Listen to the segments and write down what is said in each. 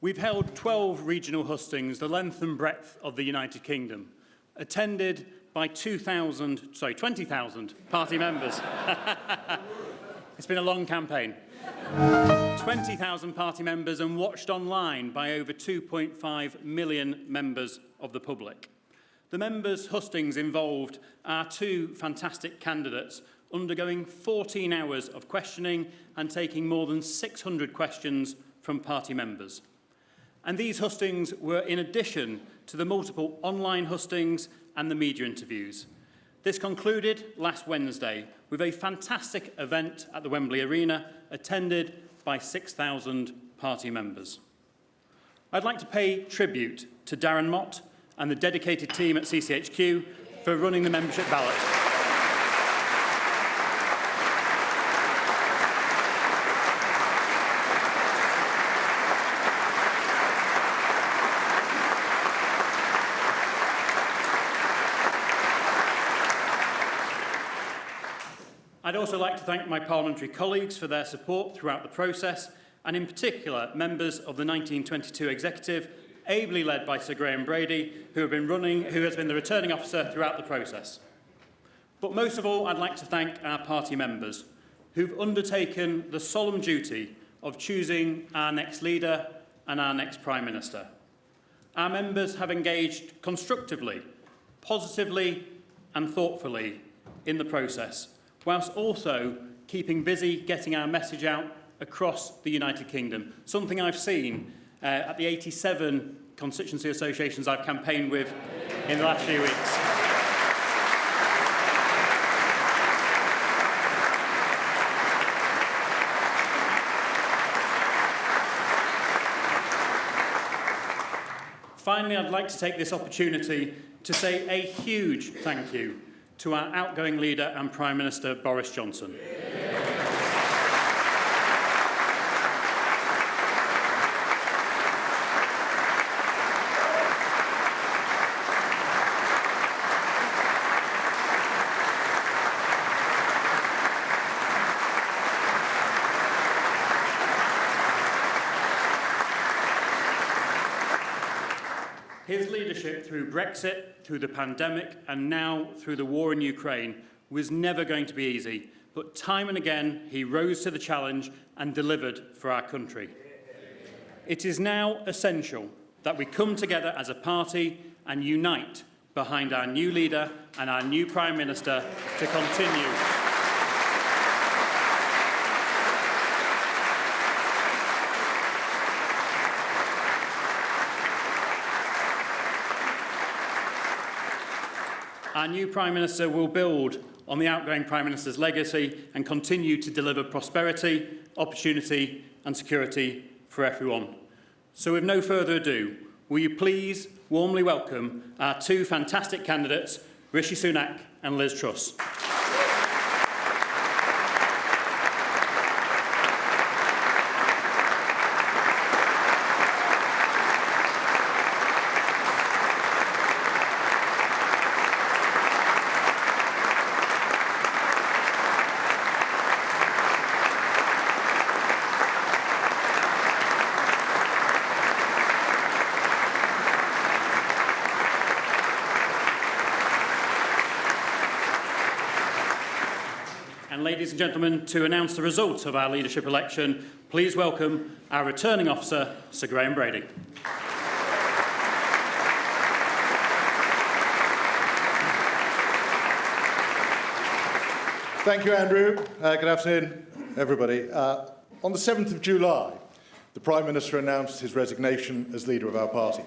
We've held 12 regional hustings, the length and breadth of the United Kingdom, attended by 20,000 party members. It's been a long campaign. 20,000 party members and watched online by over 2.5 million members of the public. The members' hustings involved our two fantastic candidates undergoing 14 hours of questioning and taking more than 600 questions from party members. And these hustings were in addition to the multiple online hustings and the media interviews. This concluded last Wednesday with a fantastic event at the Wembley Arena, attended by 6,000 party members. I'd like to pay tribute to Darren Mott and the dedicated team at CCHQ for running the membership ballot. I'd also like to thank my parliamentary colleagues for their support throughout the process, and in particular members of the 1922 executive, ably led by Sir Graham Brady, who has been the returning officer throughout the process. But most of all, I'd like to thank our party members who've undertaken the solemn duty of choosing our next leader and our next Prime Minister. Our members have engaged constructively, positively and thoughtfully in the process, whilst also keeping busy getting our message out across the United Kingdom, something I've seen at the 87 constituency associations I've campaigned with in the last few weeks. Finally, I'd like to take this opportunity to say a huge thank you to our outgoing leader and Prime Minister, Boris Johnson. His leadership through Brexit, through the pandemic, and now through the war in Ukraine was never going to be easy, but time and again he rose to the challenge and delivered for our country. It is now essential that we come together as a party and unite behind our new leader and our new Prime Minister to continue Our new Prime Minister will build on the outgoing Prime Minister's legacy and continue to deliver prosperity, opportunity and security for everyone. So with no further ado, will you please warmly welcome our two fantastic candidates, Rishi Sunak and Liz Truss. And ladies and gentlemen, to announce the results of our leadership election, please welcome our returning officer, Sir Graham Brady. Thank you, Andrew. Good afternoon, everybody. On the 7th of July, the Prime Minister announced his resignation as leader of our party.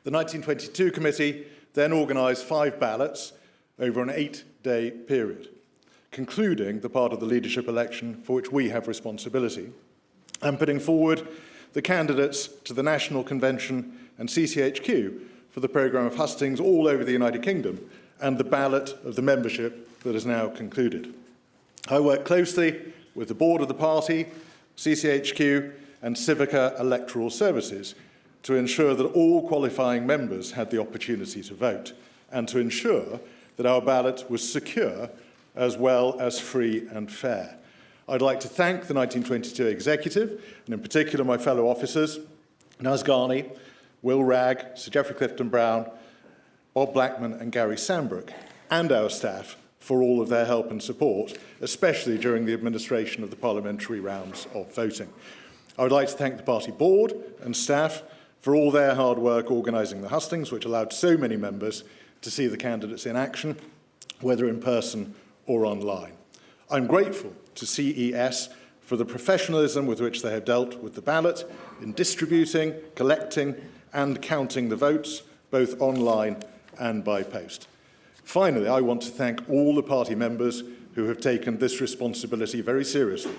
The 1922 committee then organised 5 ballots over an 8-day period, concluding the part of the leadership election for which we have responsibility, and putting forward the candidates to the National Convention and CCHQ for the programme of hustings all over the United Kingdom and the ballot of the membership that is now concluded. I work closely with the board of the party, CCHQ and Civica Electoral Services to ensure that all qualifying members had the opportunity to vote and to ensure that our ballot was secure as well as free and fair. I'd like to thank the 1922 executive, and in particular my fellow officers, Naz Ghani, Will Ragg, Sir Geoffrey Clifton-Brown, Bob Blackman and Gary Sambrook, and our staff for all of their help and support, especially during the administration of the parliamentary rounds of voting. I would like to thank the party board and staff for all their hard work organising the hustings, which allowed so many members to see the candidates in action, whether in person or online. I'm grateful to CES for the professionalism with which they have dealt with the ballot in distributing, collecting and counting the votes, both online and by post. Finally, I want to thank all the party members who have taken this responsibility very seriously,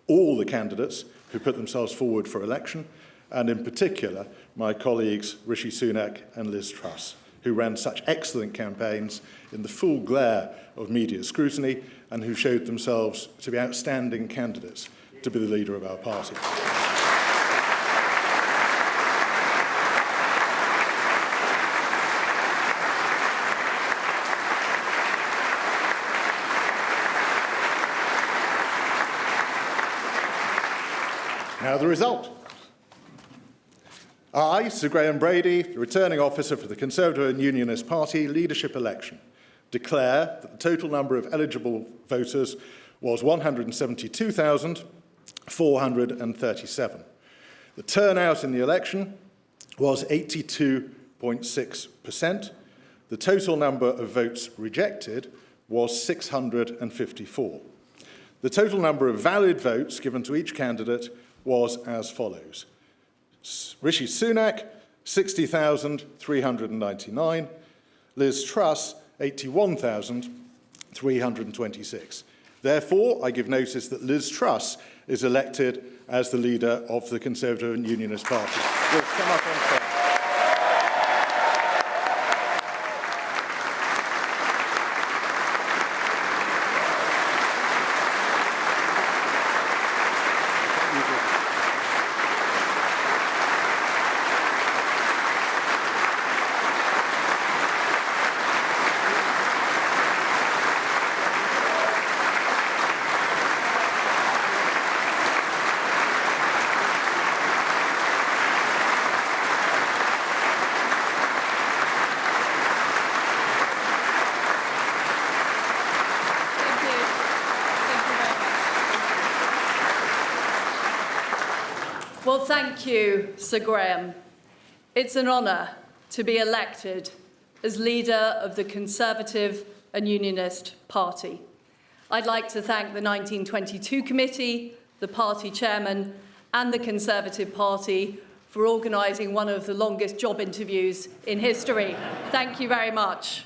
all the candidates who put themselves forward for election, and in particular, my colleagues Rishi Sunak and Liz Truss, who ran such excellent campaigns in the full glare of media scrutiny and who showed themselves to be outstanding candidates to be the leader of our party. Now the result. I, Sir Graham Brady, the returning officer for the Conservative and Unionist Party leadership election, declare that the total number of eligible voters was 172,437. The turnout in the election was 82.6%. The total number of votes rejected was 654. The total number of valid votes given to each candidate was as follows. Rishi Sunak, 60,399. Liz Truss, 81,326. Therefore, I give notice that Liz Truss is elected as the leader of the Conservative and Unionist Party. We'll come up on stage. Well, thank you, Sir Graham. It's an honour to be elected as leader of the Conservative and Unionist Party. I'd like to thank the 1922 committee, the party chairman and the Conservative Party for organising one of the longest job interviews in history. Thank you very much.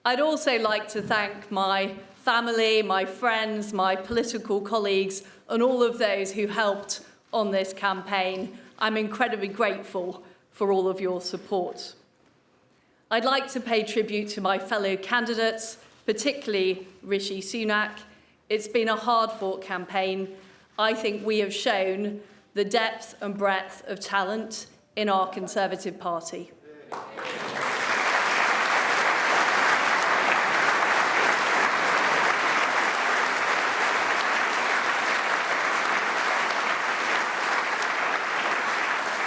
I'd also like to thank my family, my friends, my political colleagues and all of those who helped on this campaign. I'm incredibly grateful for all of your support. I'd like to pay tribute to my fellow candidates, particularly Rishi Sunak. It's been a hard-fought campaign. I think we have shown the depth and breadth of talent in our Conservative Party.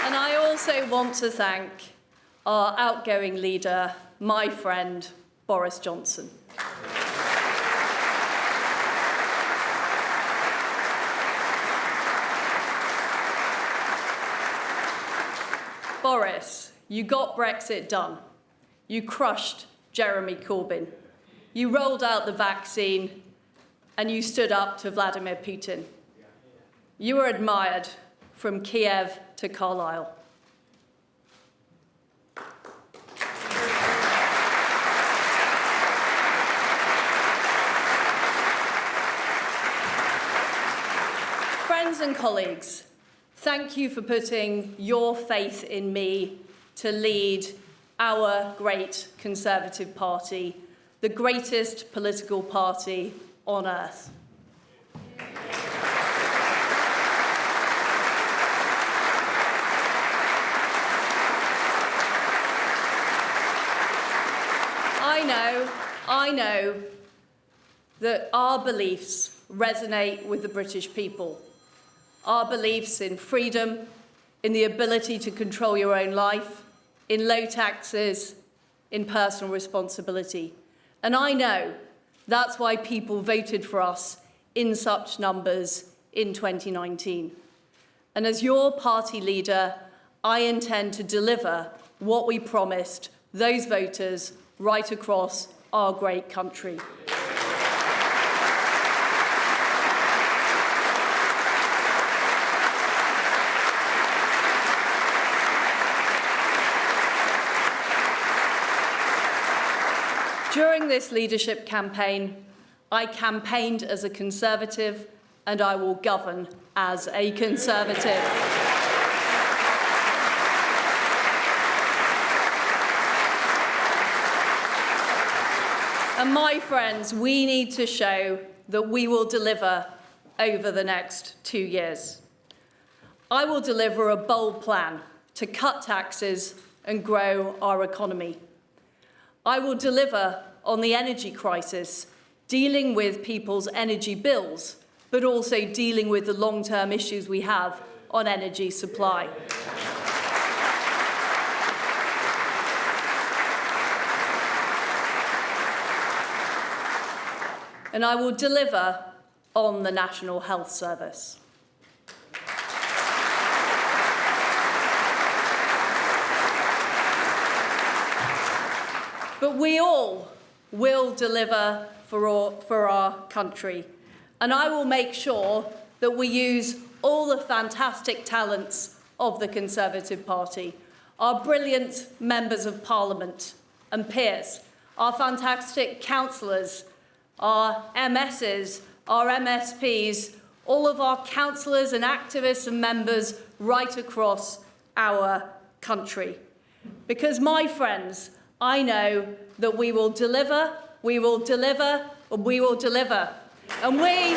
And I also want to thank our outgoing leader, my friend, Boris Johnson. Boris, you got Brexit done. You crushed Jeremy Corbyn. You rolled out the vaccine and you stood up to Vladimir Putin. You were admired from Kiev to Carlisle. Friends and colleagues, thank you for putting your faith in me to lead our great Conservative Party, the greatest political party on earth. I know that our beliefs resonate with the British people. Our beliefs in freedom, in the ability to control your own life, in low taxes, in personal responsibility. And I know that's why people voted for us in such numbers in 2019. And as your party leader, I intend to deliver what we promised those voters right across our great country. During this leadership campaign, I campaigned as a Conservative and I will govern as a Conservative. And my friends, we need to show that we will deliver over the next 2 years. I will deliver a bold plan to cut taxes and grow our economy. I will deliver on the energy crisis, dealing with people's energy bills, but also dealing with the long-term issues we have on energy supply. And I will deliver on the National Health Service. But we all will deliver for our country. And I will make sure that we use all the fantastic talents of the Conservative Party, our brilliant members of Parliament and peers, our fantastic councillors, our MSs, our MSPs, all of our councillors and activists and members right across our country. Because, my friends, I know that we will deliver, we will deliver, and we will deliver. And we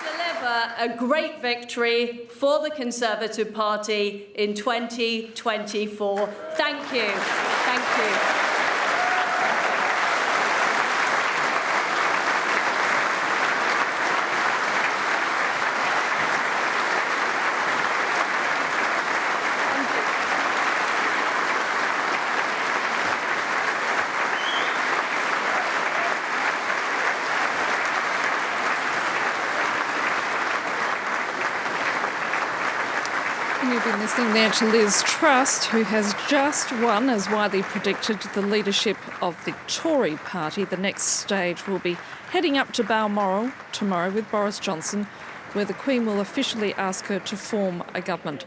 deliver a great victory for the Conservative Party in 2024. Thank you. Thank you. You've been listening there to Liz Truss, who has just won, as widely predicted, the leadership of the Tory party. The next stage will be heading up to Balmoral tomorrow with Boris Johnson, where the Queen will officially ask her to form a government.